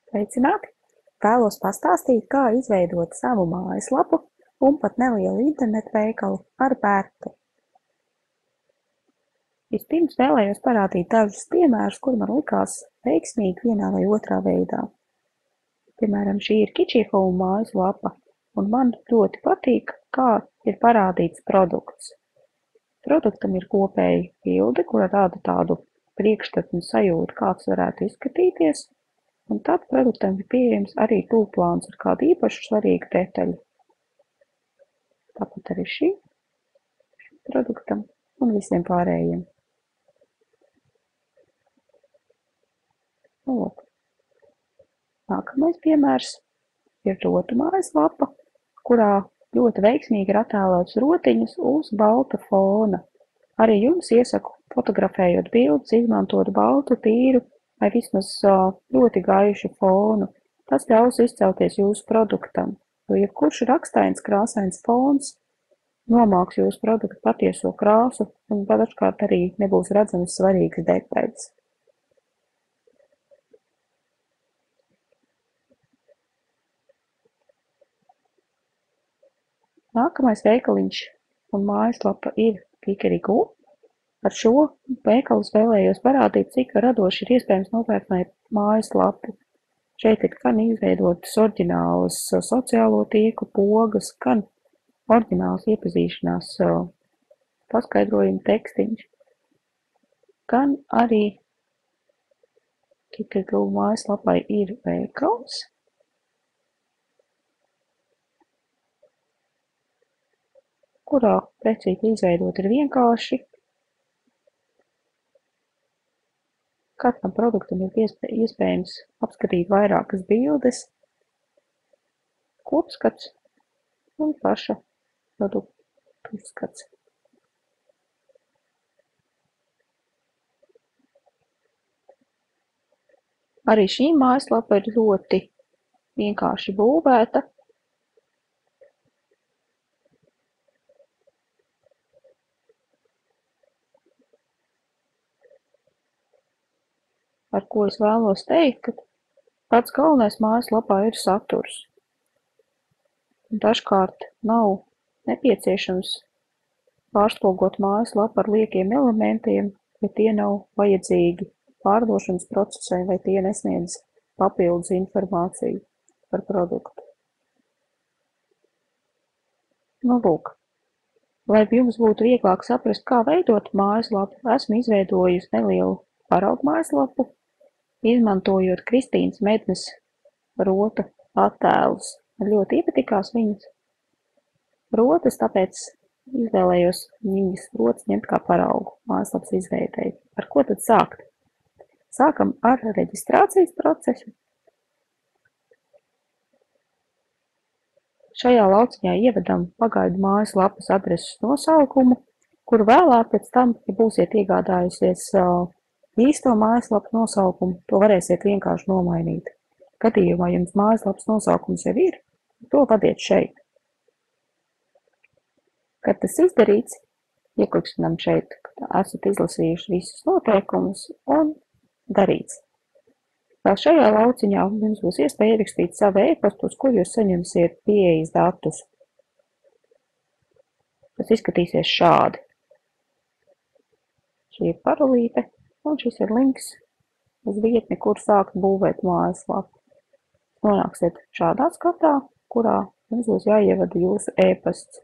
Sveicināti! Vēlos pastāstīt, kā izveidot savu mājaslapu un pat nelielu internetu veikalu ar Bertu. Vispirms vēlējos parādīt dažus piemērus, kuri man likās veiksmīgi vienā vai otrā veidā. Piemēram, šī ir Kitschyhome mājaslapa, un man ļoti patīk, kā ir parādīts produkts. Produktam ir kopēja bilde, kura rada tādu priekšstatu un sajūtu, kāds varētu izskatīties, un tad produktam ir pieejams arī tūplāns ar kādu īpašu svarīgu detaļu. Tāpat arī šī produktam un visiem pārējiem. Lūk. Nākamais piemērs ir rotu mājaslapa, kurā ļoti veiksmīgi ir attēlots rotiņas uz balta fona. Arī jums iesaku, fotografējot bildes, izmantot baltu, tīru vai vismaz ļoti gaišu fonu. Tas ļaus izcelties jūsu produktam, jo jebkurš rakstains, krāsains fons nomāks jūsu produktu patieso krāsu un dažkārt arī nebūs redzamas svarīgas detaļas. Nākamais veikaliņš un mājaslapa ir Kikeriku. Ar šo veikalu vēlējos parādīt, cik radoši ir iespējams novērtēt mājaslapu. Šeit ir gan izveidotas oriģinālas sociālo tīklu pogas, gan oriģināls iepazīšanās paskaidrojuma tekstiņš, gan arī Kikeriku mājaslapai ir veikals, kurā precīzi izveidot ir vienkārši. Katram produktam ir iespējams apskatīt vairākas bildes, kopskats un paša produktu uzskats. Arī šī mājaslapa ir ļoti vienkārši būvēta. Ar ko es vēlos teikt, ka pats galvenais mājaslapā ir saturs. Dažkārt nav nepieciešams pārslogot mājaslapu ar liekiem elementiem, ja tie nav vajadzīgi pārdošanas procesai vai tie nesniedz papildus informāciju par produktu. Lūk, lai jums būtu vieglāk saprast, kā veidot mājaslapu, esmu izveidojusi nelielu paraugu mājaslapu, izmantojot Kristīnas Mednes rota attēlus. Man ļoti iepatikās viņas rotas, tāpēc izvēlējos viņas rotas ņemt kā paraugu mājaslapas izveidei. Ar ko tad sākt? Sākam ar reģistrācijas procesu. Šajā lauciņā ievedam pagaidu mājaslapas adreses nosaukumu, kuru vēlāk pēc tam, ja būsiet iegādājusies īsto mājaslapas nosaukumu, to varēsiet vienkārši nomainīt. Gadījumā jums mājaslapas nosaukums jau ir, to vadiet šeit. Kad tas izdarīts, ieklikšķinam šeit, ka esat izlasījuši visus noteikumus un darīts. Vēl šajā lauciņā jums būs iespēja ierakstīt savu e-pastu, uz kur jūs saņemsiet pieejas datus. Tas izskatīsies šādi. Šī ir parolīte, un šis ir links uz vietni, kur sākt būvēt mājaslapu. Nonāksiet šādā skatā, kurā jums būs jāievada jūsu e-pasts.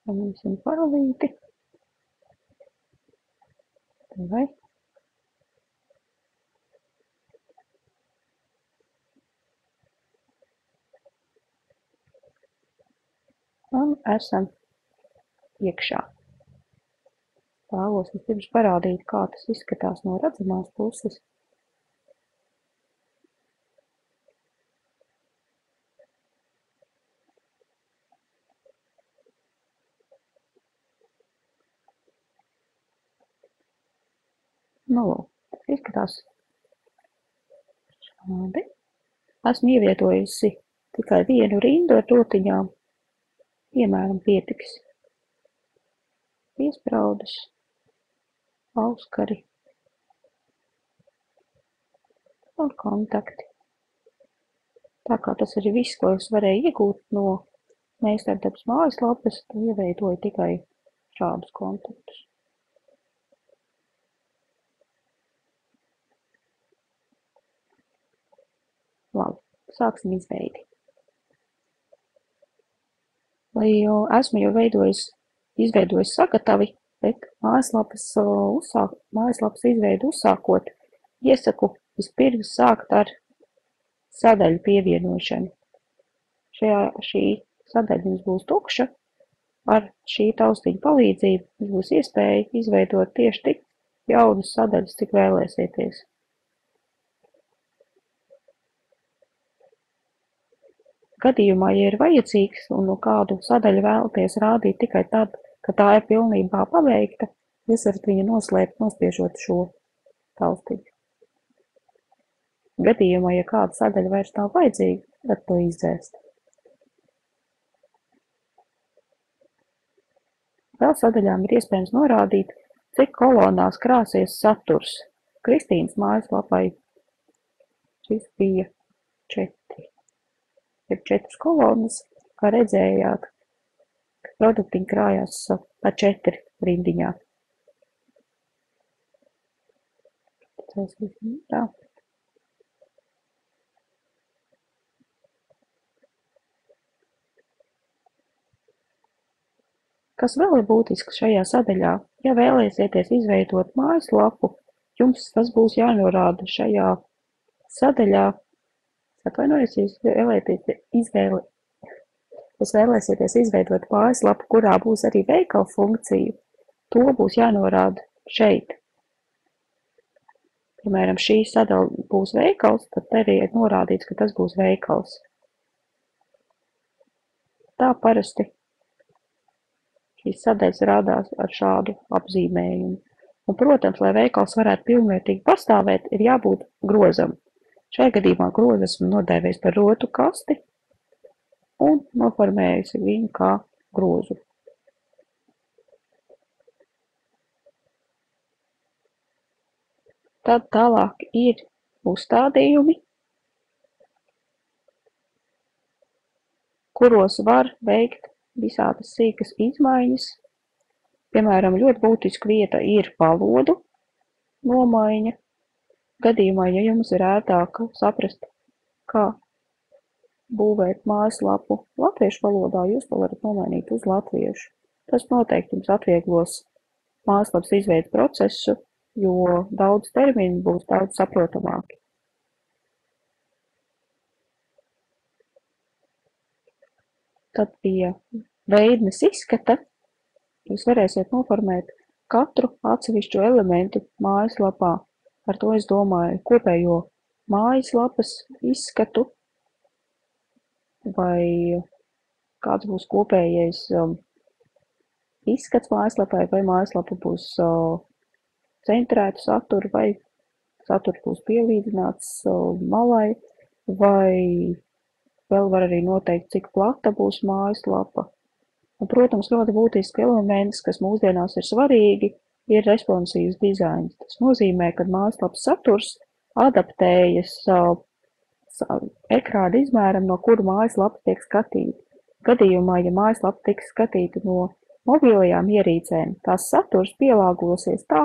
Paņemsim parolīti. Vai? Un esam iekšā. Vēlos vispirms parādīt, kā tas izskatās no redzamās puses. Tas izskatās šādi. Esmu ievietojusi tikai vienu rindu ar rotiņām. Piemēram, pietiks piespraudas, auskari un kontakti. Tā kā tas ir viss, ko es varēju iegūt no Meistardarbs mājaslapas, tad ieveidoju tikai šādus kontaktus. Labi, sāksim izveidi. Lai esmu jau izveidojis sagatavi, bet mājaslapas izveidu uzsākot, iesaku vispirms sākt ar sadaļu pievienošanu. Šī sadaļa mums būs tukša. Ar šī taustiņa palīdzību mums būs iespēja izveidot tieši tik jaunas sadaļas, cik vēlēsieties. Gadījumā, ja ir vajadzīgs un no kādu sadaļu vēlaties rādīt tikai tad, kad tā ir pilnībā pabeigta, jūs varat viņu noslēpt, nospiežot šo taustiņu. Gadījumā, ja kāda sadaļa vairs nav vajadzīga, tad to izdzēst. Vēl sadaļām ir iespējams norādīt, cik kolonās krāsies saturs. Kristīnas mājaslapai šis bija 4. Ir 4 kolonas, kā redzējāt, produktiņi krājās pa 4 rindiņā. Tā. Kas vēl ir būtiski šajā sadaļā? Ja vēlēsieties izveidot mājaslapu, jums tas būs jānorāda šajā sadaļā. Atvainojos, ja vēlēsieties izveidot mājaslapu, kurā būs arī veikala funkcija, to būs jānorāda šeit. Piemēram, šī sadaļa būs veikals, tad arī ir norādīts, ka tas būs veikals. Tā parasti šīs sadaļas rādās ar šādu apzīmējumu. Un, protams, lai veikals varētu pilnvērtīgi pastāvēt, ir jābūt grozam. Šajā gadījumā grozu esmu nodēvējis par rotu kasti un noformējusi viņu kā grozu. Tad tālāk ir uzstādījumi, kuros var veikt visādas sīkas izmaiņas. Piemēram, ļoti būtiska vieta ir valodu nomaiņa. Gadījumā, ja jums ir ērtāk saprast, kā būvēt mājaslapu latviešu valodā, jūs to varat nomainīt uz latviešu. Tas noteikti jums atvieglos mājaslapas izveides procesu, jo daudz termini būs daudz saprotamāki. Tad pie veidnes izskata jūs varēsiet noformēt katru atsevišķu elementu mājaslapā. Ar to es domāju kopējo mājaslapas izskatu, vai kāds būs kopējais izskats mājaslapai, vai mājaslapa būs centrētu saturu, vai saturs būs pielīdzināts malai, vai vēl var arī noteikt, cik plata būs mājaslapa. Un, protams, ļoti būtisks elements, kas mūsdienās ir svarīgi, ir responsīvs dizains. Tas nozīmē, ka mājaslapas saturs adaptējas ekrāna izmēram, no kura mājaslapa tiek skatīta. Gadījumā, ja mājaslapa tiks skatīta no mobilajām ierīcēm, tās saturs pielāgosies tā,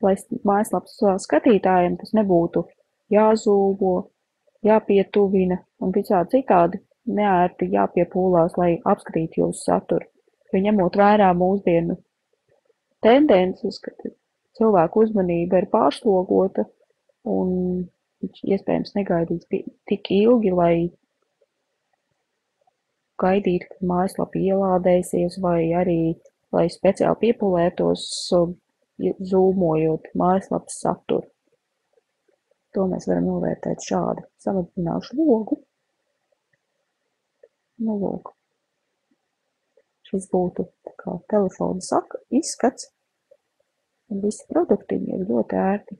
lai mājaslapas skatītājiem tas nebūtu jāzūmo, jāpietuvina un visādi citādi neērti jāpiepūlās, lai apskatītu jūsu saturu. Jo ņemot vērā mūsdienu tendences, ka cilvēku uzmanība ir pārslogota un iespējams negaidīs tik ilgi, lai gaidītu, kad mājaslapa ielādēsies, vai arī, lai speciāli piepulētos, zūmojot mājaslapas saturu. To mēs varam novērtēt šādi. Samazināšu logu. Nu, lūk. Šis būtu tā kā telefona izskats, un visi produktiņi ir ļoti ērti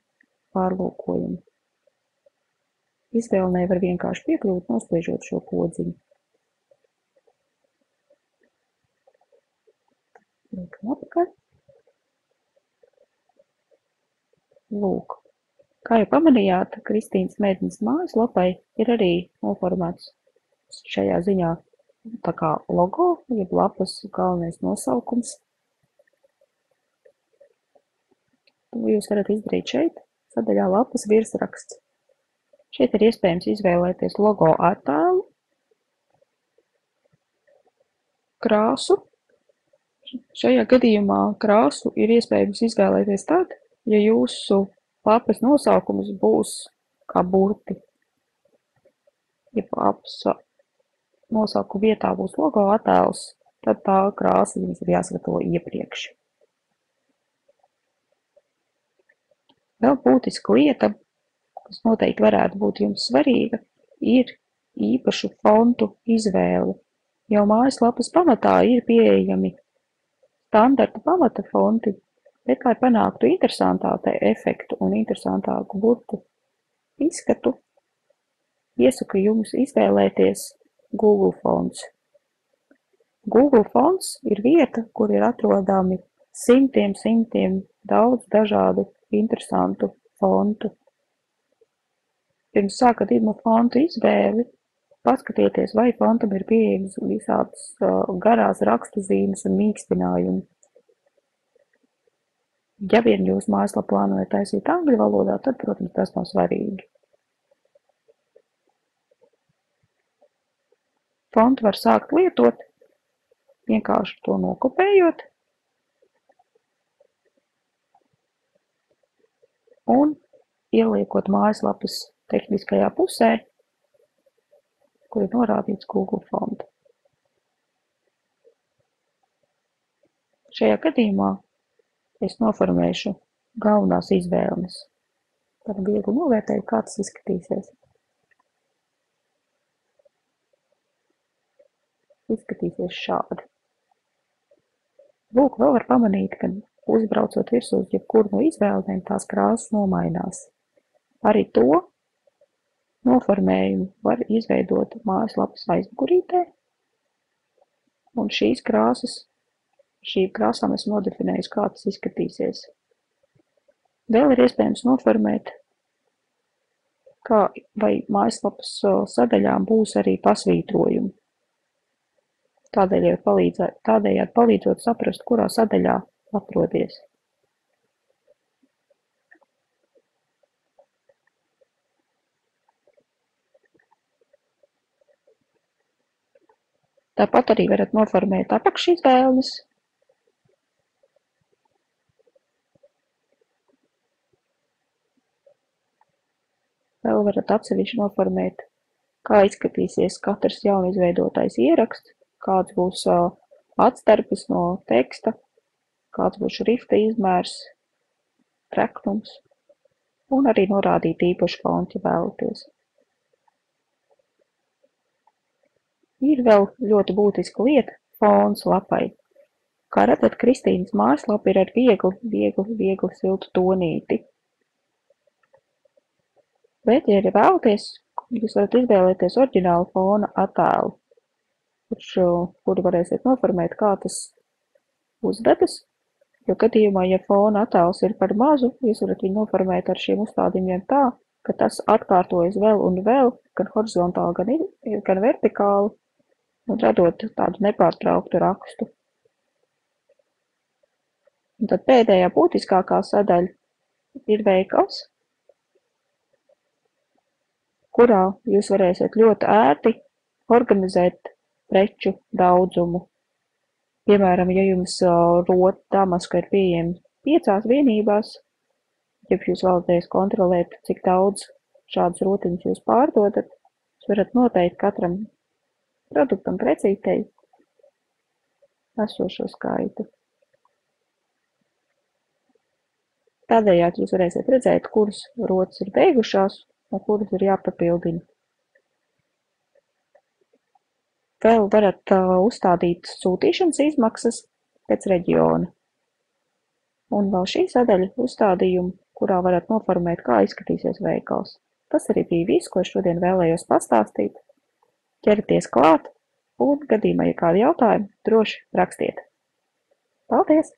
pārlūkojami. Izvēlnē var vienkārši piekļūt, nospiežot šo podziņu. Liekam apakaļ. Lūk. Kā jau pamanījāt, Kristīnas Mednes mājaslapai ir arī noformēts šajā ziņā tā kā logo, jeb lapas galvenais nosaukums. To jūs varat izdarīt šeit, sadaļā lapas virsraksts. Šeit ir iespējams izvēlēties logo attēlu, krāsu. Šajā gadījumā krāsu ir iespējams izvēlēties tad, ja jūsu lapas nosaukums būs kā burti. Ja lapas nosaukuma vietā būs logo attēls, tad tā krāsa jums ir jāsagatavo iepriekš. Vēl būtiska lieta, kas noteikti varētu būt jums svarīga, ir īpašu fontu izvēle. Jau mājaslapas pamatā ir pieejami standarta pamata fonti, bet, lai panāktu interesantāku efektu un interesantāku burtu izskatu, iesaku jums izvēlēties Google fonts. Google fonts ir vieta, kur ir atrodami simtiem daudz dažādu interesantu fontu. Pirms sākat fontu izvēli, paskatieties, vai fontam ir pieejams visādas garās rakstuzīmes un mīkstinājumi. Ja vien jūs mājaslapu plānojat taisīt angļu valodā, tad, protams, tas nav svarīgi. Fontu var sākt lietot, vienkārši to nokopējot un ieliekot mājaslapas tehniskajā pusē, kur ir norādīts Google fontu. Šajā gadījumā es noformēšu galvenās izvēles. Tad viegli novērtēju, kā tas izskatīsies. Izskatīsies šādi. Lūk, vēl var pamanīt, ka uzbraucot virsū uz jebkuru no izvēlēm, tās krāsas nomainās. Arī to noformējumu var izveidot mājaslapas aizmugurītē, un šīm krāsām esmu nodefinējusi, kā tas izskatīsies. Vēl ir iespējams noformēt, vai mājaslapas sadaļām būs arī pasvītrojumi. Tādējādi palīdzot saprast, kurā sadaļā atrodies. Tāpat arī varat noformēt apakšizvēles. Vēl varat atsevišķi noformēt, kā izskatīsies katrs jaunizveidotais ieraksts, kāds būs atstarpes no teksta, kāds būs šrifta izmērs, treknums, un arī norādīt īpašu fontu, ja vēlaties. Ir vēl ļoti būtiska lieta – fons lapai. Kā redzat, Kristīnas mājaslapa ir ar viegli siltu tonīti. Bet, ja arī vēlaties, jūs varat izvēlēties oriģinālu fona attēlu, kuru varēsiet noformēt, kā tas uzvedas. Jo gadījumā, ja fona attēls ir par mazu, jūs varat viņu noformēt ar šiem uzstādījumiem tā, ka tas atkārtojas vēl un vēl, gan horizontāli, gan vertikāli, un radot tādu nepārtrauktu rakstu. Un tad pēdējā būtiskākā sadaļa ir veikals, kurā jūs varēsiet ļoti ērti organizēt preču daudzumu. Piemēram, ja jums rota damaska ir pieejama 5 vienībās, ja jūs vēlaties kontrolēt, cik daudz šādas rotiņas jūs pārdodat, jūs varat noteikt katram produktam precītei esošo skaitu. Tādējādi jūs varēsiet redzēt, kuras rotas ir beigušās un kuras ir jāpapildina. Vēl varat uzstādīt sūtīšanas izmaksas pēc reģiona. Un vēl šī sadaļa uzstādījumu, kurā varat noformēt, kā izskatīsies veikals. Tas arī bija viss, ko es šodien vēlējos pastāstīt. Ķerieties klāt un gadījumā, ja kādi jautājumi, droši rakstiet. Paldies!